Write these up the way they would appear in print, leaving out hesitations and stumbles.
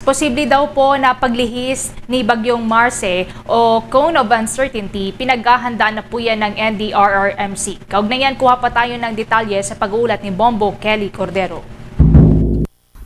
Posible daw po na paglihis ni Bagyong Marce o Cone of Uncertainty, pinaghahanda na po yan ng NDRRMC. Kaugnayan, kuha pa tayo ng detalye sa pag-uulat ni Bombo Kelly Cordero.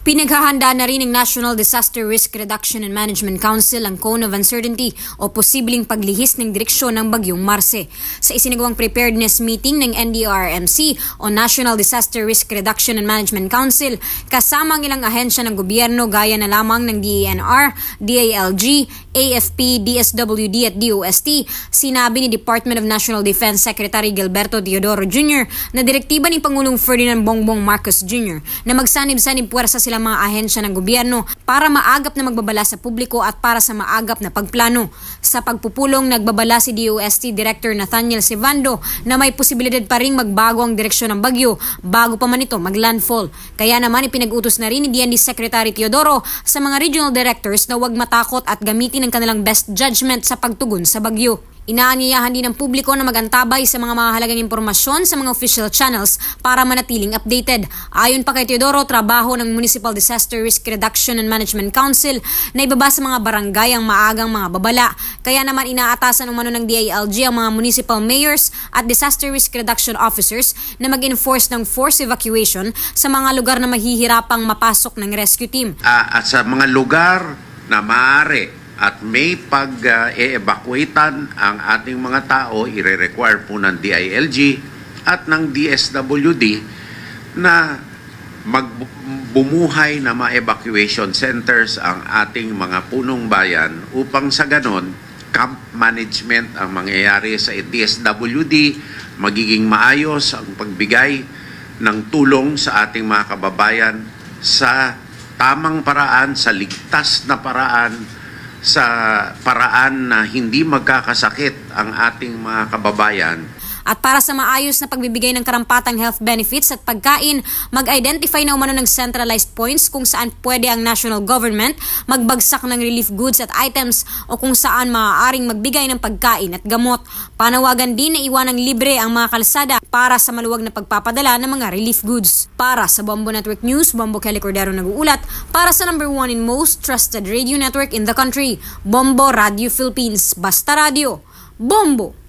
Pinaghahanda na rin ng National Disaster Risk Reduction and Management Council ang Cone of Uncertainty o posibleng paglihis ng direksyon ng Bagyong Marce. Sa isinagawang preparedness meeting ng NDRRMC o National Disaster Risk Reduction and Management Council, kasama ang ilang ahensya ng gobyerno gaya na lamang ng DENR, DILG, AFP, DSWD at DOST, sinabi ni Department of National Defense Secretary Gilberto Teodoro Jr. na direktiba ni Pangulong Ferdinand Bongbong Marcos Jr. na magsanib-sanib puwersa sila mga ahensya ng gobyerno para maagap na magbabala sa publiko at para sa maagap na pagplano. Sa pagpupulong, nagbabala si DOST Director Nathaniel Sivando na may posibilidad pa ring magbago ang direksyon ng bagyo bago pa man ito maglandfall. Kaya naman ipinag-utos na rin ni DND Secretary Teodoro sa mga regional directors na huwag matakot at gamitin ang kanilang best judgment sa pagtugon sa bagyo. Inaanyayahan din ng publiko na magantabay sa mga mahalagang impormasyon sa mga official channels para manatiling updated. Ayon pa kay Teodoro, trabaho ng Municipal Disaster Risk Reduction and Management Council na ibaba sa mga barangay ang maagang mga babala. Kaya naman inaatasan umano ng DILG ang mga municipal mayors at disaster risk reduction officers na mag-enforce ng forced evacuation sa mga lugar na mahihirapang mapasok ng rescue team. At sa mga lugar na maaari at may pag-e-evacuatean ang ating mga tao, ire-require po ng DILG at ng DSWD na bumuhay na mga evacuation centers ang ating mga punong bayan upang sa ganon, camp management ang mangyayari sa DSWD, magiging maayos ang pagbigay ng tulong sa ating mga kababayan sa tamang paraan, sa ligtas na paraan, sa paraan na hindi magkakasakit ang ating mga kababayan. At para sa maayos na pagbibigay ng karampatang health benefits at pagkain, mag-identify na umano ng centralized points kung saan pwede ang national government magbagsak ng relief goods at items o kung saan maaaring magbigay ng pagkain at gamot. Panawagan din na iwanang libre ang mga kalsada para sa maluwag na pagpapadala ng mga relief goods. Para sa Bombo Network News, Bombo Kelly Cordero nag-uulat para sa #1 in most trusted radio network in the country, Bombo Radio Philippines. Basta Radio, Bombo!